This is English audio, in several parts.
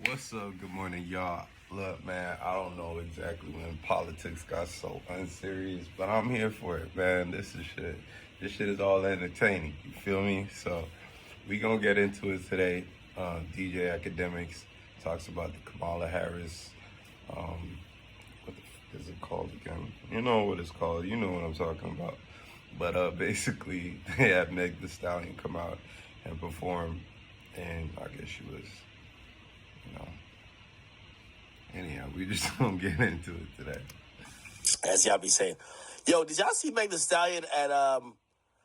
What's up? Good morning, y'all. Look, man, I don't know exactly when politics got so unserious, but I'm here for it, man. This is shit. This shit is all entertaining. You feel me? So we gonna get into it today. DJ Academics talks about the Kamala Harris. What the f- is it called again? You know what it's called. You know what I'm talking about. But basically, they had Meg Thee Stallion come out and perform, and I guess she was, you know. Anyhow, we just gonna get into it today. As y'all be saying. Yo, did y'all see Meg Thee Stallion at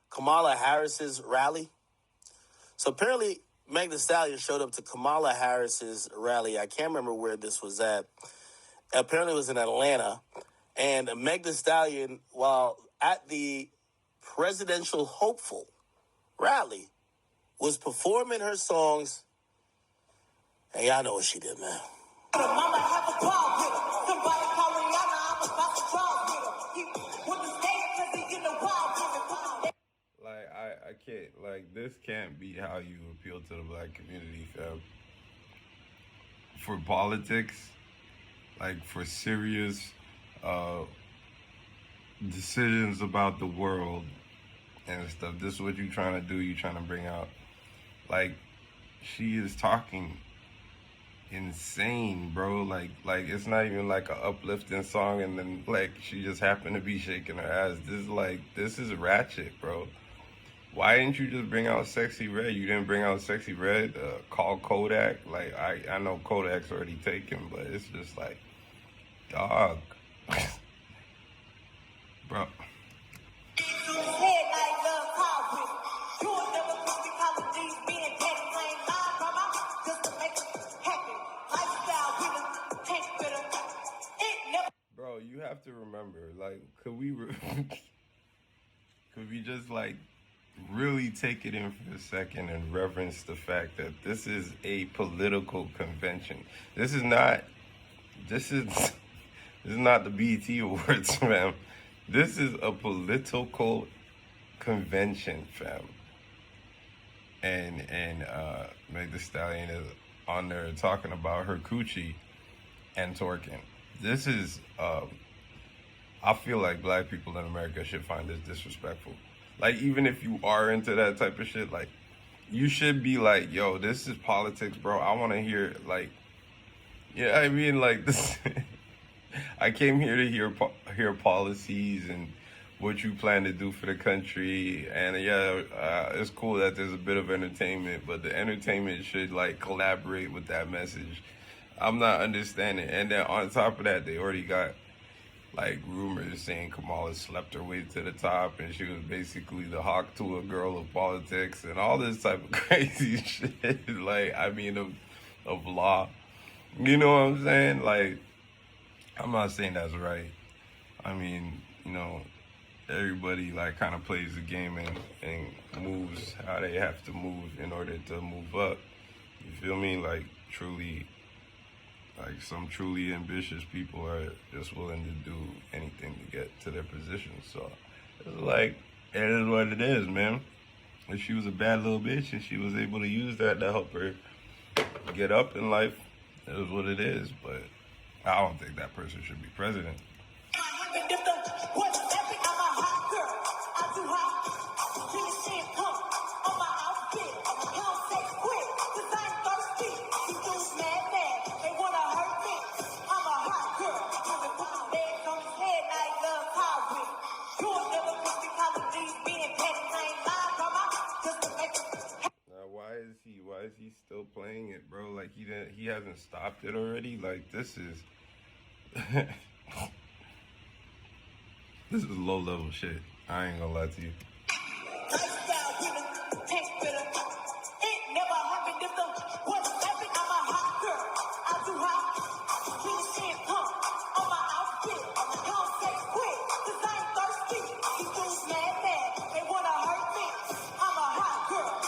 Kamala Harris's rally? So apparently Meg Thee Stallion showed up to Kamala Harris's rally. I can't remember where this was at. Apparently it was in Atlanta. And Meg Thee Stallion, while at the presidential hopeful rally, was performing her songs. And y'all know what she did, man. Mama have a problem with him. Somebody call Rihanna, I'm about to draw with him. He with the stage because he in the wild with him. Like, I can't, like, this can't be how you appeal to the black community, fam. For politics, like, for serious decisions about the world and stuff, this is what you're trying to do. You're trying to bring out, like, she is talking insane, bro. Like it's not even like a uplifting song, and then like she just happened to be shaking her ass. This is ratchet, bro. Why didn't you just bring out Sexy Red? You didn't bring out Sexy Red. Call Kodak. Like I know Kodak's already taken, but it's just like, dog, bro. Bro, you have to remember, like, could we just like really take it in for a second and reverence the fact that this is a political convention. This is not the BET Awards, fam. This is a political convention, fam. And Meg Thee Stallion is on there talking about her coochie and twerking. This is, I feel like black people in America should find this disrespectful. Like, even if you are into that type of shit, like, you should be like, yo, this is politics, bro. I want to hear, like, yeah, I mean, like, this. I came here to hear policies and what you plan to do for the country. And yeah, it's cool that there's a bit of entertainment, but the entertainment should, like, collaborate with that message. I'm not understanding. And then on top of that, they already got like rumors saying Kamala slept her way to the top and she was basically the hawk to a girl of politics and all this type of crazy shit. Like, I mean, of law. You know what I'm saying? Like, I'm not saying that's right. I mean, you know, everybody like kind of plays the game and moves how they have to move in order to move up. You feel me? Like, truly. Like, some truly ambitious people are just willing to do anything to get to their position. So it's like, it is what it is, man. If she was a bad little bitch and she was able to use that to help her get up in life, it is what it is. But I don't think that person should be president. Why is he still playing it, bro? Like, he hasn't stopped it already. Like, this is this is low level shit. I ain't gonna lie to you.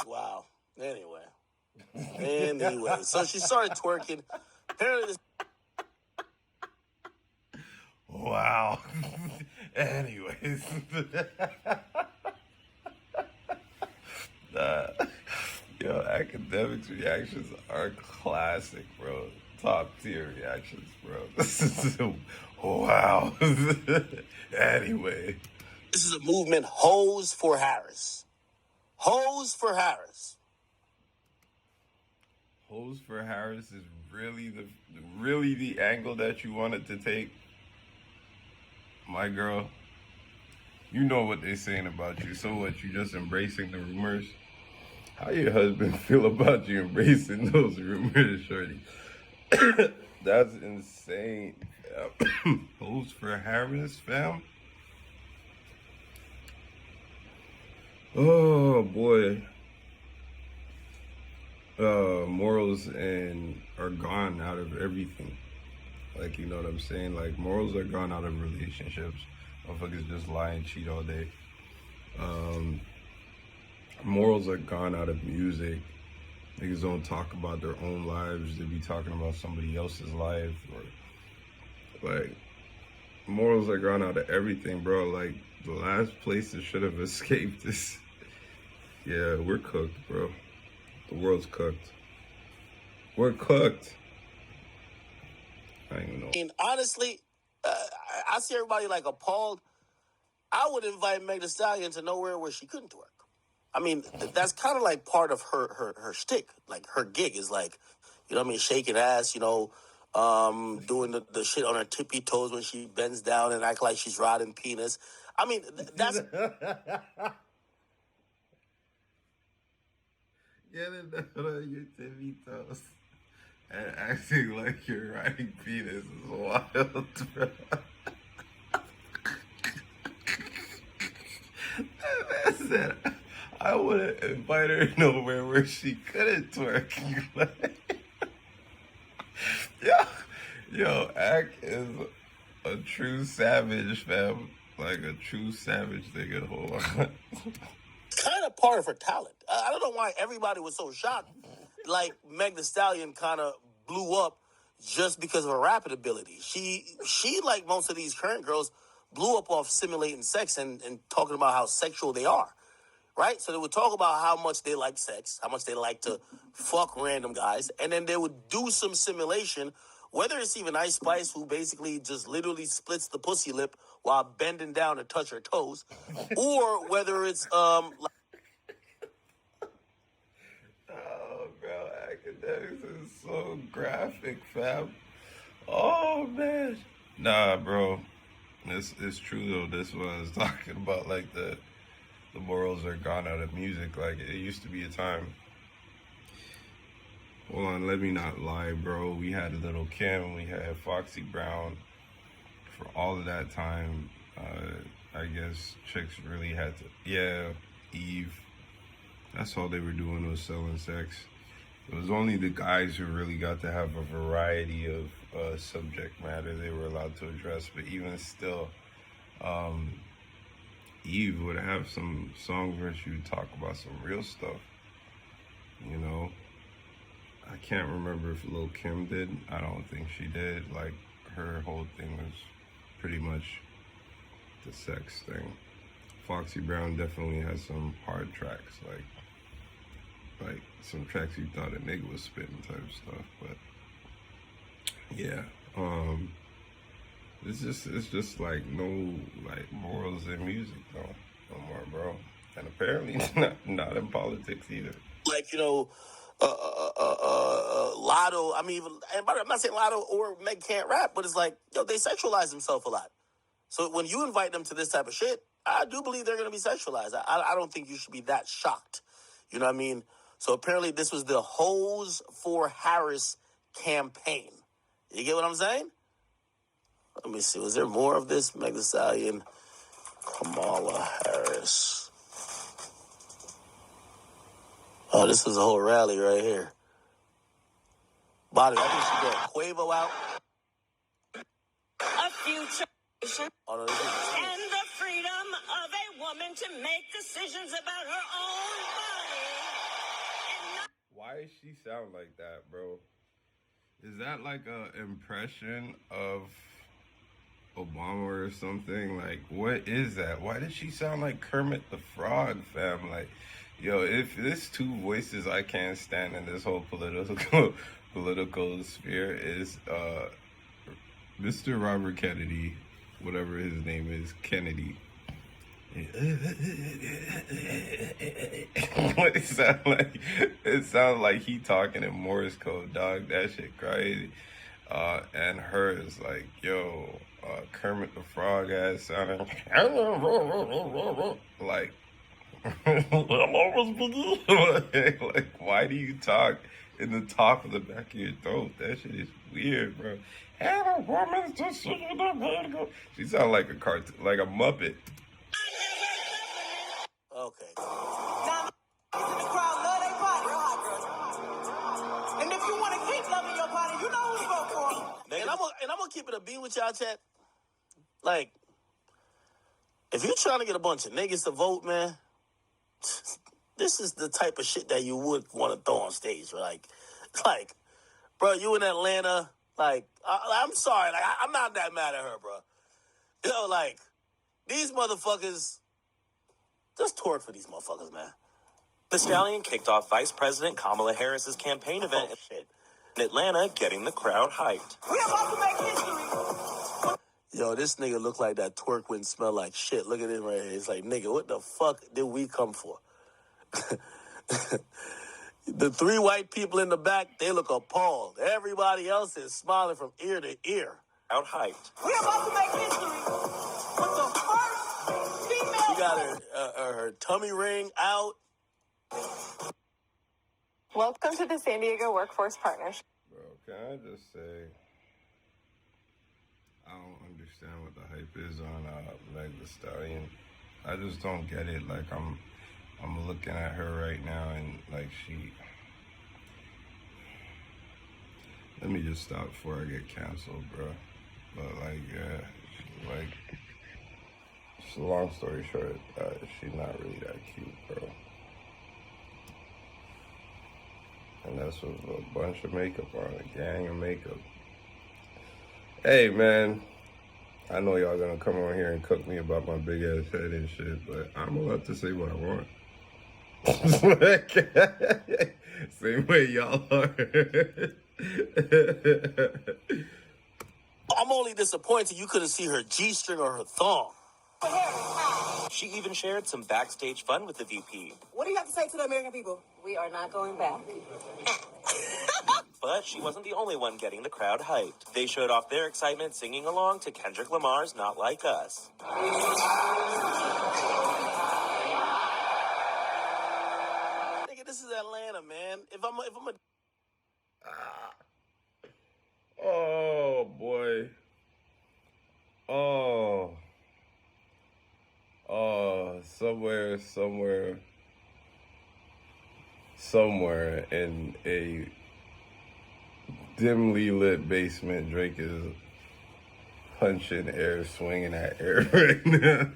Wow. Anyway, so she started twerking. Apparently, wow. Anyways, Yo, academics reactions are classic, bro. Top tier reactions, bro. This is wow. Anyway, This is a movement, Hoes for Harris. Hoes for Harris. Hoes for Harris is really the angle that you wanted to take. My girl, you know what they're saying about you. So what? You just embracing the rumors? How your husband feel about you embracing those rumors, shorty? That's insane. Hoes for Harris, fam. Oh boy. Morals and are gone out of everything. Like, you know what I'm saying? Like, morals are gone out of relationships. Motherfuckers just lie and cheat all day. Morals are gone out of music. Niggas don't talk about their own lives. They be talking about somebody else's life. Or, like, morals are gone out of everything, bro. Like, the last place that should have escaped this. Yeah, we're cooked, bro. The world's cooked. We're cooked. I don't even know. I mean, honestly, I see everybody like appalled. I would invite Meg Thee Stallion to nowhere where she couldn't twerk. I mean, that's kind of like part of her shtick. Like, her gig is like, you know what I mean, shaking ass, you know, doing the shit on her tippy toes when she bends down and act like she's riding penis. I mean, that's... Getting down on your tippy toes and acting like you're riding penis is wild, bro. That man said, I wouldn't invite her nowhere where she couldn't twerk. Yo, Ack is a true savage, fam. Like a true savage nigga. Hold on. kind of part of her talent. I don't know why everybody was so shocked. Like, Meg Thee Stallion kind of blew up just because of her rapping ability. She like most of these current girls, blew up off simulating sex and talking about how sexual they are, right? So they would talk about how much they like sex, how much they like to fuck random guys, and then they would do some simulation, whether it's even Ice Spice, who basically just literally splits the pussy lip while bending down to touch her toes, or whether it's Oh, bro, academics is so graphic, fam. Oh man. Nah, bro. This is true though. This was talking about, like the morals are gone out of music. Like, it used to be a time. Hold on, let me not lie, bro. We had a Little Kim, we had Foxy Brown. For all of that time, I guess chicks really had to. Yeah, Eve. That's all they were doing was selling sex. It was only the guys who really got to have a variety of subject matter they were allowed to address. But even still, Eve would have some songs where she would talk about some real stuff. You know, I can't remember if Lil' Kim did. I don't think she did. Like, her whole thing was pretty much the sex thing. Foxy Brown definitely has some hard tracks, like some tracks you thought a nigga was spitting type stuff. But yeah, it's just like no like morals in music no more, bro. And apparently not in politics either. like, you know, Lotto. I mean, and I'm not saying Lotto or Meg can't rap, but it's like, yo, they sexualize themselves a lot. So when you invite them to this type of shit, I do believe they're going to be sexualized. I don't think you should be that shocked. You know what I mean? So apparently this was the Hoes for Harris campaign. You get what I'm saying? Let me see. Was there more of this? Meg Thee Stallion, Kamala Harris. Oh, this is a whole rally right here. Body, I think she got Quavo out. A future Oh, no, this is and the freedom of a woman to make decisions about her own body. And not Why does she sound like that, bro? Is that like a impression of Obama or something? Like, what is that? Why does she sound like Kermit the Frog, fam? Like, Yo, if there's two voices I can't stand in this whole political sphere is Mr. Robert Kennedy, whatever his name is, Kennedy. It sounds like he talking in Morse code, dog. That shit crazy. And hers like, yo, Kermit the Frog ass sounding like like, why do you talk in the top of the back of your throat? That shit is weird, bro. And a woman's decision. She sounds like a cartoon, like a Muppet. Okay. Now, in the crowd love their body. And if you want to keep loving your body, you know who to vote for. And I'm gonna keep it a beat with y'all, chat. Like, if you're trying to get a bunch of niggas to vote, man, this is the type of shit that you would want to throw on stage, right? Like, bro, you in Atlanta, like, I'm sorry, like, I'm not that mad at her, bro. You know, like, these motherfuckers, just twerk for these motherfuckers, man. The Stallion kicked off Vice President Kamala Harris's campaign event Shit. in Atlanta, getting the crowd hyped. We about to make history. Yo, this nigga look like that twerk wouldn't smell like shit. Look at him right here. It's like, nigga, what the fuck did we come for? The three white people in the back, they look appalled. Everybody else is smiling from ear to ear. Crowd hyped. We about to make history. With the first female. She got her tummy ring out. Welcome to the San Diego Workforce Partnership. Bro, can I just say, I don't understand what the hype is on Meg Thee Stallion. I just don't get it. Like, I'm looking at her right now, and like let me just stop before I get canceled, bro. But like, just a long story short, she's not really that cute, bro. And that's with a bunch of makeup on, a gang of makeup. Hey, man, I know y'all gonna come on here and cook me about my big ass head and shit, but I'm allowed to say what I want. Same way y'all are. I'm only disappointed you couldn't see her G-string or her thong. She even shared some backstage fun with the VP. What do you have to say to the American people? We are not going back. But she wasn't the only one getting the crowd hyped. They showed off their excitement singing along to Kendrick Lamar's Not Like Us. Nigga, this is Atlanta, man. If I'm a Oh, boy. Oh, somewhere in a dimly lit basement, Drake is punching air, swinging at air right now.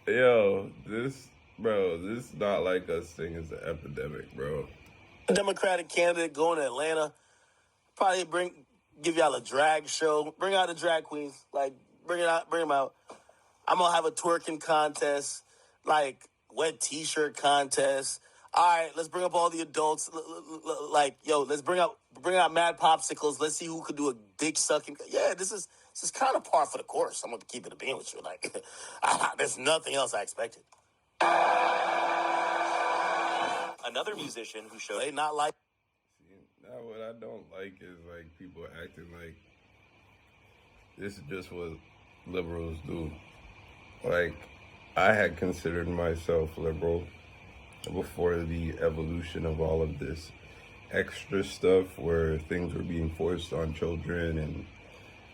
Yo, this Not Like Us thing is an epidemic, bro. Democratic candidate going to Atlanta, probably give y'all a drag show. Bring out the drag queens, like bring them out. I'm gonna have a twerking contest, like wet T-shirt contest. All right, let's bring up all the adults. Like, yo, let's bring out mad popsicles. Let's see who could do a dick sucking. Yeah, this is kind of par for the course. I'm gonna keep it a being with you. Like, there's nothing else I expected. Another musician who showed They not like. Now, what I don't like is like people acting like this is just what liberals do. Like, I had considered myself liberal before the evolution of all of this extra stuff where things were being forced on children, and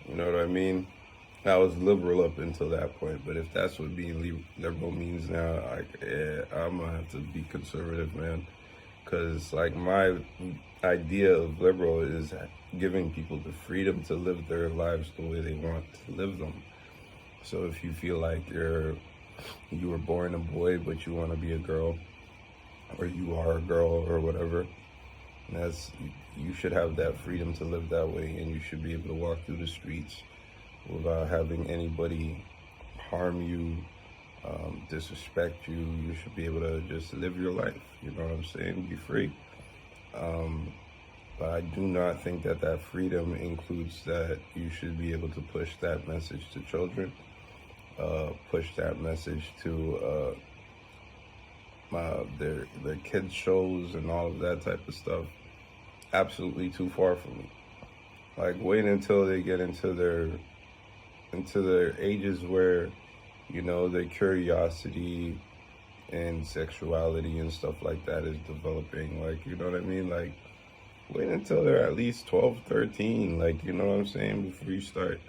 you know what I mean? I was liberal up until that point, but if that's what being liberal means now, I'm gonna have to be conservative, man. Because like my idea of liberal is giving people the freedom to live their lives the way they want to live them. So if you feel like you were born a boy but you want to be a girl, or you are a girl or whatever, you should have that freedom to live that way, and you should be able to walk through the streets without having anybody harm you, disrespect you. You should be able to just live your life. You know what I'm saying? Be free. But I do not think that that freedom includes that you should be able to push that message to children, push that message to their kids shows and all of that type of stuff. Absolutely too far from me. Like, wait until they get into their ages where, you know, their curiosity and sexuality and stuff like that is developing. Like, you know what I mean? Like, wait until they're at least 12, 13, like, you know what I'm saying, before you start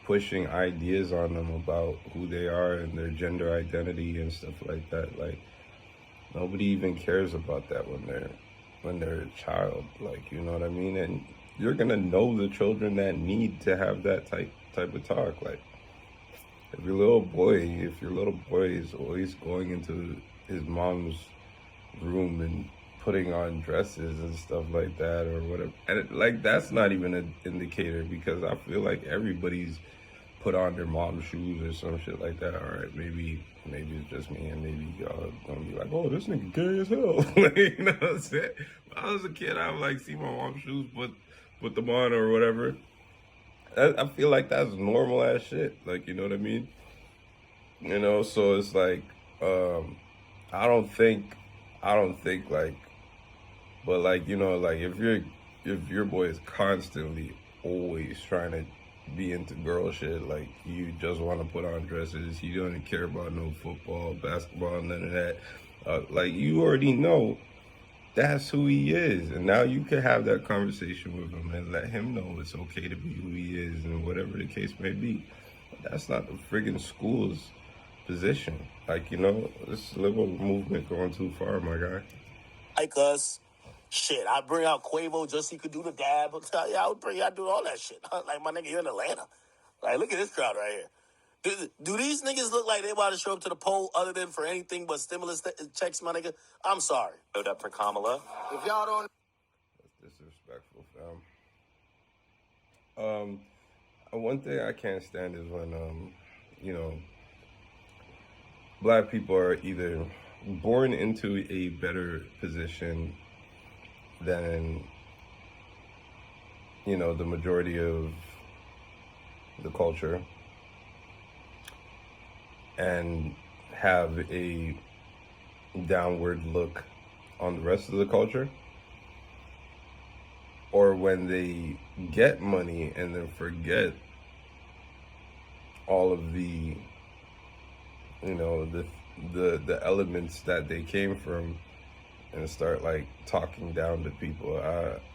pushing ideas on them about who they are and their gender identity and stuff like that. Like, nobody even cares about that when they're a child, like, you know what I mean? And you're gonna know the children that need to have that type of talk. Like, if your little boy is always going into his mom's room and putting on dresses and stuff like that or whatever, and like, that's not even an indicator, because I feel like everybody's put on their mom's shoes or some shit like that. All right, maybe it's just me, and maybe y'all gonna be like, oh, this nigga gay as hell. Like, you know what I'm saying? When I was a kid, I would like see my mom's shoes, put them on or whatever. I feel like that's normal ass shit. Like, you know what I mean? You know, so it's like, I don't think like, but like, you know, like, if your boy is constantly always trying to be into girl shit, like, you just want to put on dresses, you don't care about no football, basketball, none of that, like, you already know that's who he is, and now you can have that conversation with him and let him know it's okay to be who he is, and whatever the case may be. But that's not the friggin' school's position. Like, you know, this liberal movement going too far, my guy. Like us. Shit, I'd bring out Quavo just so he could do the dab. I'd do all that shit. Like, my nigga, you're in Atlanta. Like, look at this crowd right here. Do these niggas look like they about to show up to the poll other than for anything but stimulus checks, my nigga? I'm sorry. Showed up for Kamala. If y'all don't... That's disrespectful, fam. One thing I can't stand is when, you know, black people are either born into a better position than, you know, the majority of the culture, and have a downward look on the rest of the culture, or when they get money and then forget all of the, you know, the elements that they came from, and start like talking down to people.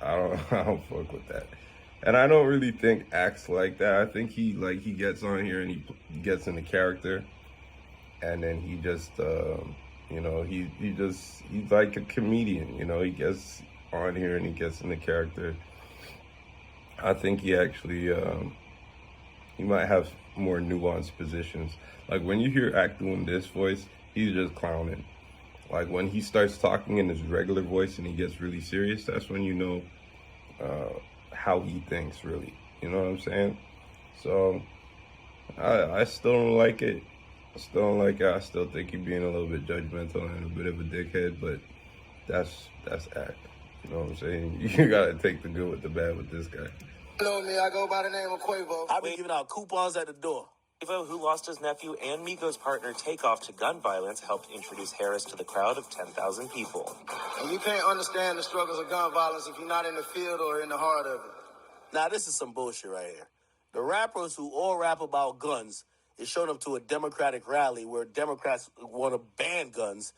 I don't fuck with that. And I don't really think acts like that. I think he gets on here and he gets into character, and then he just you know, he's like a comedian, you know, he gets on here and he gets into character. I think he actually he might have more nuanced positions. Like, when you hear Act doing this voice, he's just clowning. Like, when he starts talking in his regular voice and he gets really serious, that's when you know how he thinks, really. You know what I'm saying? So, I still don't like it. I still think he's being a little bit judgmental and a bit of a dickhead, but that's act. You know what I'm saying? You gotta take the good with the bad with this guy. You know me, I go by the name of Quavo. I've been giving out coupons at the door. Quavo, who lost his nephew and Migos partner Takeoff to gun violence, helped introduce Harris to the crowd of 10,000 people. And you can't understand the struggles of gun violence if you're not in the field or in the heart of it. Now, this is some bullshit right here. The rappers who all rap about guns is showing up to a Democratic rally where Democrats want to ban guns.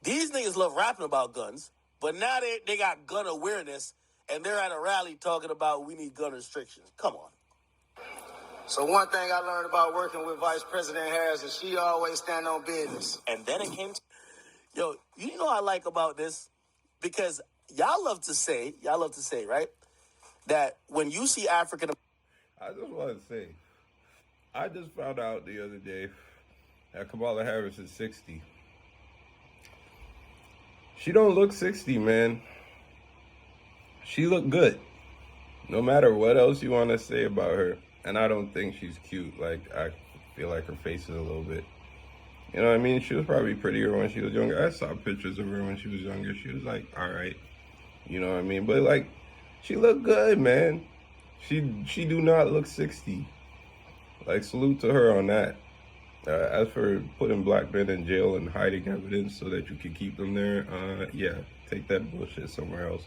These niggas love rapping about guns, but now they got gun awareness, and they're at a rally talking about we need gun restrictions. Come on. So one thing I learned about working with Vice President Harris is she always stand on business. And then it came to... Yo, you know what I like about this? Because y'all love to say, right, that when you see African... I just want to say, I just found out the other day that Kamala Harris is 60. She don't look 60, man. She look good. No matter what else you want to say about her. And I don't think she's cute. Like, feel like her face is a little bit, you know what I mean? She was probably prettier when she was younger. I saw pictures of her when she was younger. She was like, all right, you know what I mean? But like, she looked good, man. She do not look 60. Like, salute to her on that. As for putting black men in jail and hiding evidence so that you can keep them there, yeah, take that bullshit somewhere else.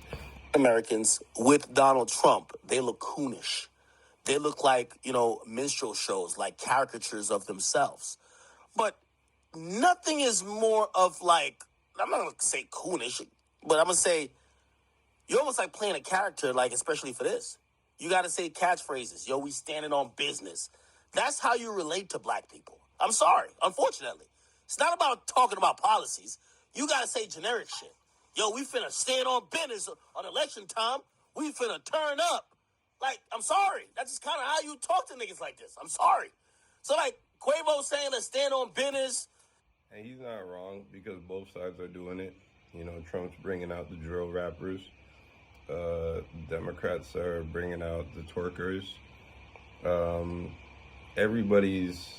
Americans with Donald Trump, they look coonish. They look like, minstrel shows, like caricatures of themselves. But nothing is more of like, I'm not going to say coonish, but I'm going to say you're almost like playing a character, like, especially for this. You got to say catchphrases. Yo, we standing on business. That's how you relate to black people. I'm sorry, unfortunately. It's not about talking about policies. You got to say generic shit. Yo, we finna stand on business on election time. We finna turn up. Like, I'm sorry. That's just kind of how you talk to niggas like this. I'm sorry. So, like, Quavo saying let's stand on business. And he's not wrong because both sides are doing it. You know, Trump's bringing out the drill rappers. Democrats are bringing out the twerkers. Everybody's,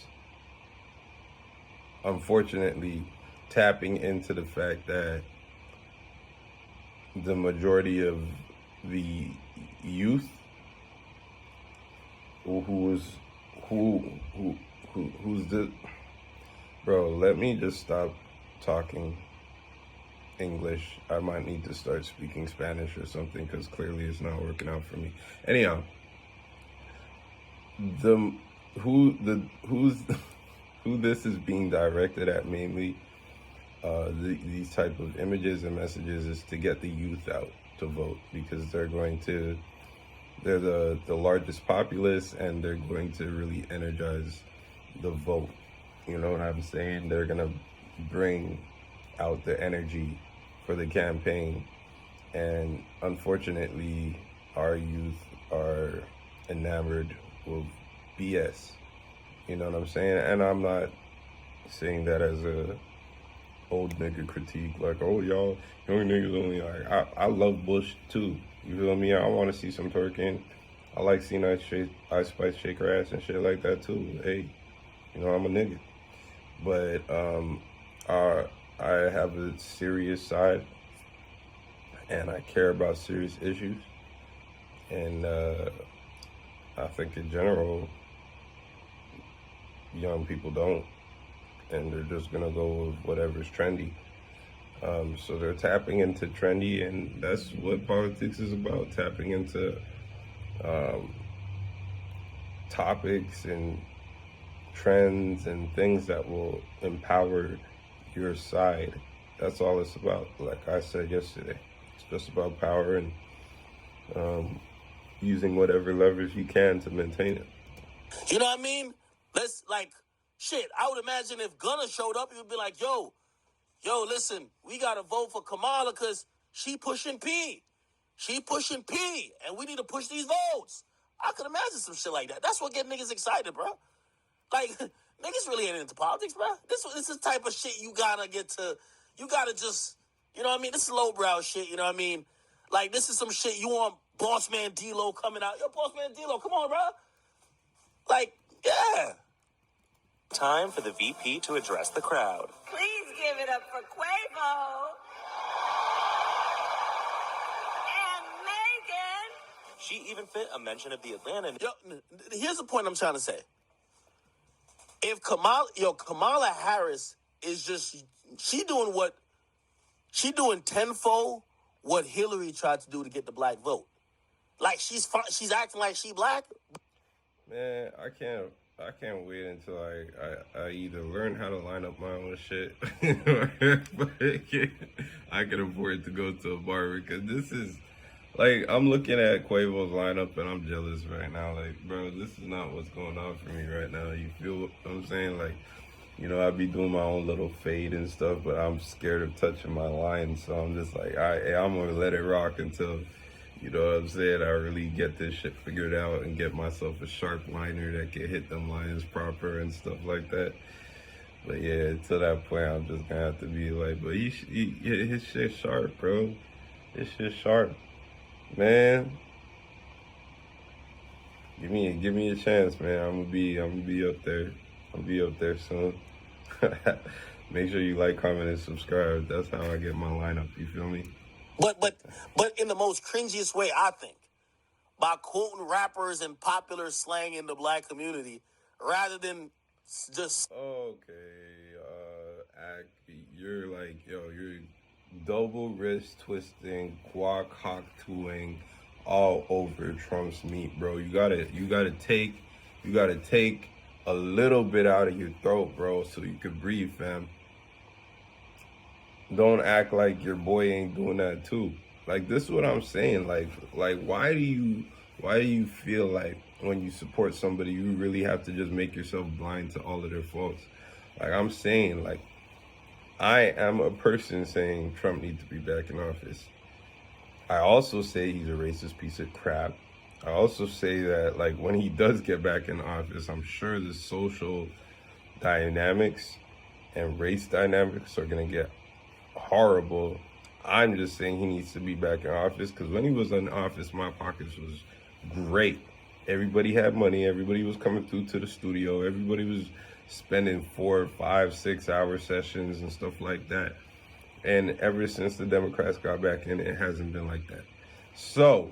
unfortunately, tapping into the fact that the majority of the youth who's the bro, let me just stop talking English. I might need to start speaking Spanish or something because clearly it's not working out for me. Anyhow, who this is being directed at mainly, these type of images and messages, is to get the youth out to vote because they're the largest populace and they're going to really energize the vote. You know what I'm saying? They're gonna bring out the energy for the campaign, and unfortunately our youth are enamored with BS. You know what I'm saying? And I'm not saying that as a old nigga critique, like, oh, y'all young niggas only like, I love Bush too. You feel me? I want to see some twerking. I like seeing Ice Spice shake her ass and shit like that too. Hey, you know, I'm a nigga. But I have a serious side, and I care about serious issues. And I think in general, young people don't, and they're just gonna go with whatever's trendy. So they're tapping into trendy, and that's what politics is about, tapping into topics and trends and things that will empower your side. That's all it's about. Like I said yesterday, it's just about power and using whatever levers you can to maintain it. You know what I mean? Let's, like, shit, I would imagine if Gunna showed up, he would be like, yo, listen, we got to vote for Kamala because she pushing P. She pushing P, and we need to push these votes. I could imagine some shit like that. That's what get niggas excited, bro. Like, niggas really ain't into politics, bro. This is the type of shit you gotta just, you know what I mean? This is lowbrow shit, you know what I mean? Like, this is some shit you want Boss Man D-Lo coming out. Yo, Boss Man D-Lo, come on, bro. Like, yeah. Time for the VP to address the crowd. Please give it up for Quavo and Megan. She even fit a mention of the Atlanta. Yo, here's the point I'm trying to say. If Kamala Harris is just, she doing tenfold what Hillary tried to do to get the black vote. Like, she's acting like she black. Man, I can't wait until I either learn how to line up my own shit or I can afford to go to a barber, because this is, like, I'm looking at Quavo's lineup and I'm jealous right now. Like, bro, this is not what's going on for me right now. You feel what I'm saying? Like, you know, I be doing my own little fade and stuff, but I'm scared of touching my lines. So I'm just like, I'm going to let it rock until, you know what I'm saying, I really get this shit figured out and get myself a sharp liner that can hit them lines proper and stuff like that. But yeah, to that point, I'm just going to have to be like, but his shit sharp, bro. His shit sharp. Man, give me a chance, man. I'm gonna be up there. I'll be up there soon. Make sure you like, comment, and subscribe. That's how I get my lineup. You feel me? But in the most cringiest way, I think, by quoting rappers and popular slang in the black community, rather than just Okay, you're like, you're double wrist twisting, quad cock tooing all over Trump's meat, bro. You gotta take a little bit out of your throat, bro, so you can breathe, fam. Don't act like your boy ain't doing that too. Like, this is what I'm saying. Like why do you feel like when you support somebody, you really have to just make yourself blind to all of their faults? Like, I'm saying, like, I am a person saying Trump needs to be back in office. I also say he's a racist piece of crap. I also say that, like, when he does get back in office, I'm sure the social dynamics and race dynamics are going to get horrible. I'm just saying he needs to be back in office, because when he was in office, my pockets was great. Everybody had money. Everybody was coming through to the studio. Everybody was spending 4, 5, 6 hour sessions and stuff like that. And ever since the Democrats got back in, it hasn't been like that. So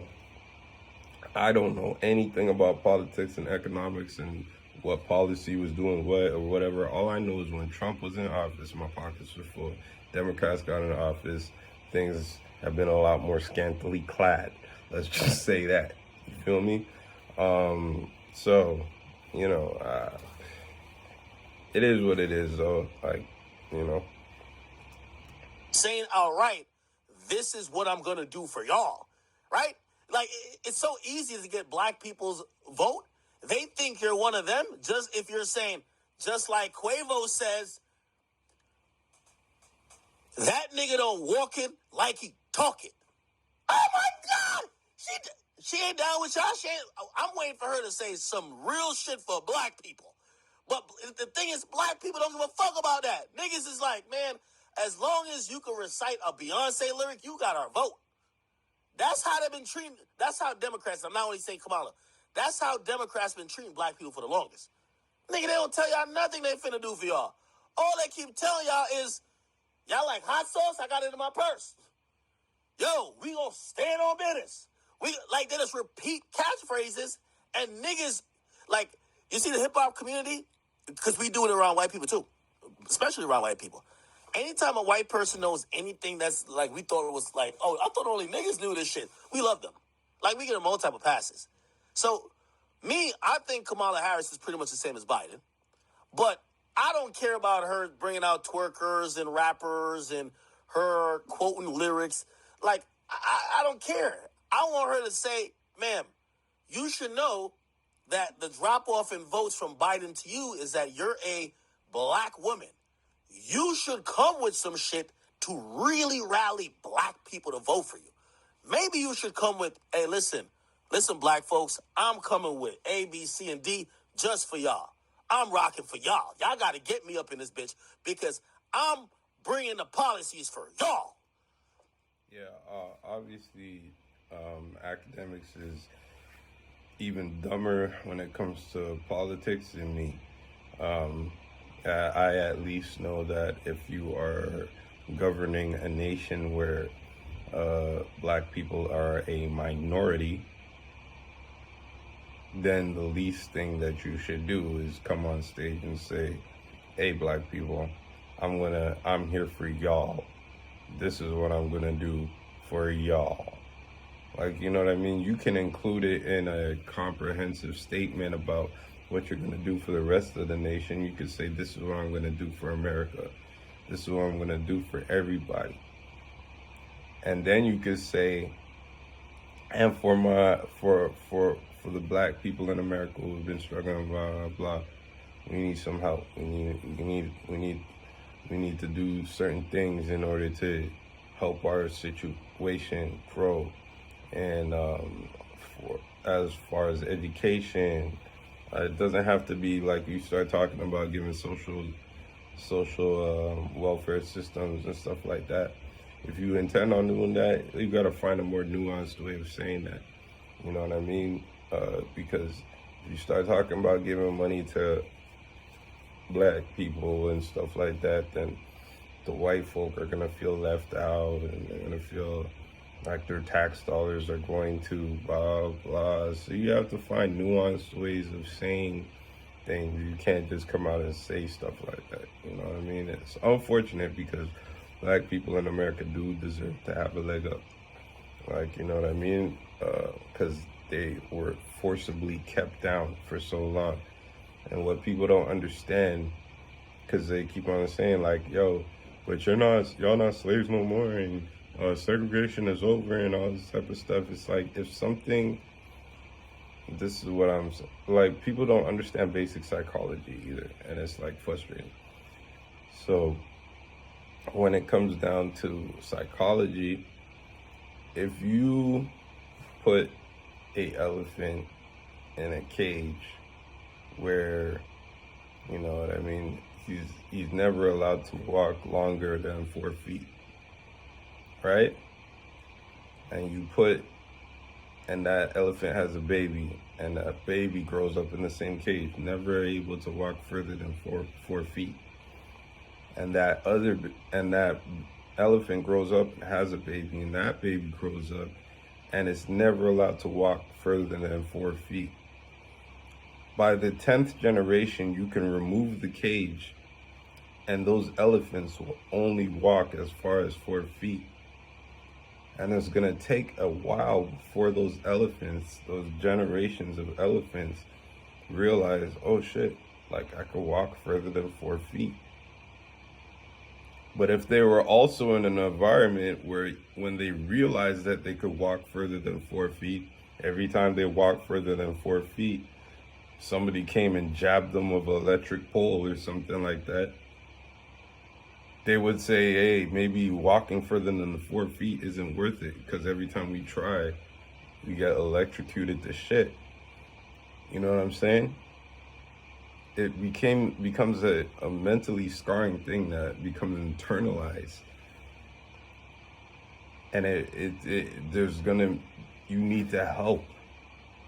I don't know anything about politics and economics and what policy was doing what or whatever. All I know is when Trump was in office, my pockets were full. Democrats got in office, things have been a lot more scantily clad. Let's just say that. You feel me? So, it is what it is, though. Like, saying, all right, this is what I'm going to do for y'all, right? Like, it's so easy to get black people's vote. They think you're one of them, just if you're saying, just like Quavo says, that nigga don't walk it like he talk it. Oh, my God! She ain't down with y'all. I'm waiting for her to say some real shit for black people. But the thing is, black people don't give a fuck about that. Niggas is like, man, as long as you can recite a Beyonce lyric, you got our vote. That's how they've been treating, that's how Democrats, I'm not only saying Kamala, that's how Democrats been treating black people for the longest. Nigga, they don't tell y'all nothing they finna do for y'all. All they keep telling y'all is, y'all like hot sauce? I got it in my purse. Yo, we gonna stand on business. They just repeat catchphrases, and niggas, like, you see the hip-hop community? Because we do it around white people, too. Especially around white people. Anytime a white person knows anything that's, like, we thought it was like, oh, I thought only niggas knew this shit. We love them. Like, we get them all type of passes. So, I think Kamala Harris is pretty much the same as Biden. But I don't care about her bringing out twerkers and rappers and her quoting lyrics. Like, I don't care. I want her to say, ma'am, you should know that the drop-off in votes from Biden to you is that you're a black woman. You should come with some shit to really rally black people to vote for you. Maybe you should come with, hey, listen, black folks, I'm coming with A, B, C, and D just for y'all. I'm rocking for y'all. Y'all got to get me up in this bitch because I'm bringing the policies for y'all. Yeah, obviously, academics is even dumber when it comes to politics than me. I at least know that if you are governing a nation where black people are a minority, then the least thing that you should do is come on stage and say, hey, black people, I'm here for y'all. This is what I'm gonna do for y'all. Like, you know what I mean? You can include it in a comprehensive statement about what you're gonna do for the rest of the nation. You could say, this is what I'm gonna do for America. This is what I'm gonna do for everybody. And then you could say, and for the black people in America who've been struggling, blah, blah, blah, we need some help. We need to do certain things in order to help our situation grow. And as far as education, it doesn't have to be like you start talking about giving social welfare systems and stuff like that. If you intend on doing that, you got to find a more nuanced way of saying that. You know what I mean? Because if you start talking about giving money to black people and stuff like that, then the white folk are gonna feel left out, and they're gonna feel like their tax dollars are going to blah blah. So you have to find nuanced ways of saying things. You can't just come out and say stuff like that. You know what I mean? It's unfortunate because black people in America do deserve to have a leg up. Like, you know what I mean? Because they were forcibly kept down for so long. And what people don't understand, because they keep on saying like, yo, but y'all not slaves no more, and segregation is over and all this type of stuff. It's like, if something, this is what I'm saying, like, people don't understand basic psychology either, and it's like frustrating. So when it comes down to psychology, if you put a elephant in a cage where, you know what I mean, he's never allowed to walk longer than 4 feet, right? And that elephant has a baby, and that baby grows up in the same cage, never able to walk further than four feet. And that elephant grows up and has a baby, and that baby grows up and it's never allowed to walk further than 4 feet. By the 10th generation, you can remove the cage, and those elephants will only walk as far as 4 feet. And it's gonna take a while before those elephants, those generations of elephants, realize, oh shit, like I could walk further than 4 feet. But if they were also in an environment where when they realized that they could walk further than 4 feet, every time they walked further than 4 feet, somebody came and jabbed them with an electric pole or something like that, they would say, hey, maybe walking further than 4 feet isn't worth it, because every time we try, we get electrocuted to shit. You know what I'm saying? It becomes a mentally scarring thing that becomes internalized. And you need to help.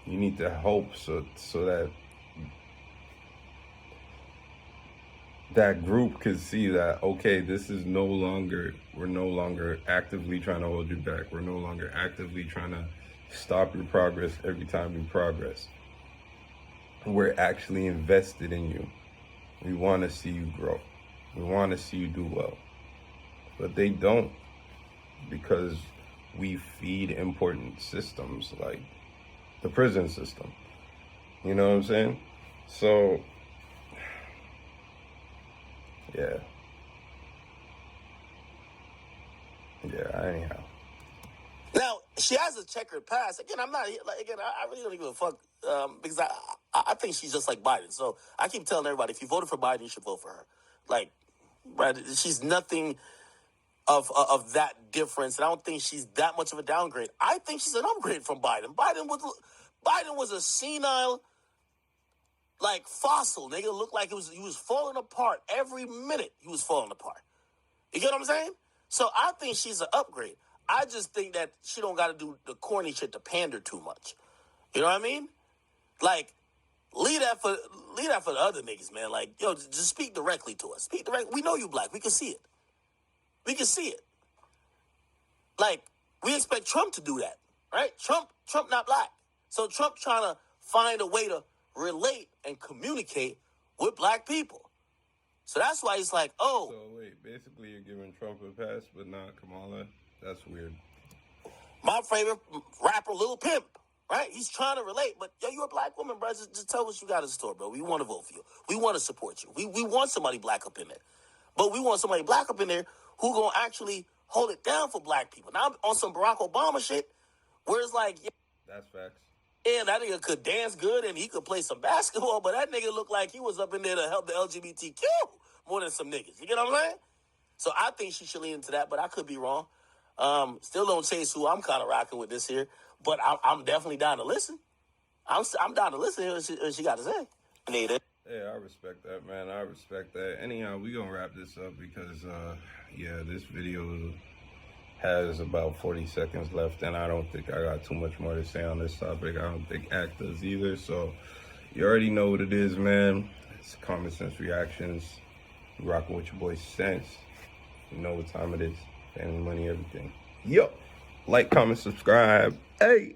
You need to help so that group could see that, okay, we're no longer actively trying to hold you back. We're no longer actively trying to stop your progress every time you progress. We're actually invested in you. We want to see you grow. We want to see you do well. But they don't, because we feed important systems like the prison system. You know what I'm saying? So, yeah, anyhow. Now, she has a checkered past. Again, I really don't give a fuck, because I think she's just like Biden. So I keep telling everybody, if you voted for Biden, you should vote for her. Like, right? She's nothing of that difference, and I don't think she's that much of a downgrade. I think she's an upgrade from Biden. Biden was a senile, like, fossil. Nigga looked like he was falling apart every minute. He was falling apart. You get what I'm saying? So I think she's an upgrade. I just think that she don't got to do the corny shit to pander too much. You know what I mean? Like, leave that for the other niggas, man. Like, yo, just speak directly to us. Speak direct. We know you black. We can see it. We can see it. Like, we expect Trump to do that, right? Trump not black. So Trump trying to find a way to relate and communicate with black people. So that's why he's like, oh. So wait, basically you're giving Trump a pass, but not Kamala? That's weird. My favorite rapper, Lil Pimp, right? He's trying to relate, but yo, you're a black woman, bro. Just tell us what you got in store, bro. We want to vote for you. We want to support you. We want somebody black up in there. But we want somebody black up in there who gonna actually hold it down for black people. Now, on some Barack Obama shit, where it's like, yeah, that's facts. Yeah, that nigga could dance good and he could play some basketball, but that nigga looked like he was up in there to help the LGBTQ more than some niggas. You get what I'm saying? So I think she should lean into that, but I could be wrong. Still don't chase who I'm kind of rocking with this here, but I'm definitely down to listen. I'm down to listen to what she got to say. Need it. Yeah, I respect that, man. I respect that. Anyhow, we gonna wrap this up because, this video has about 40 seconds left, and I don't think I got too much more to say on this topic. I don't think Act does either, so you already know what it is, man. It's Common Sense Reactions. You rocking with your boy Sense. You know what time it is. Family, money, everything. Yo, like, comment, subscribe. Hey.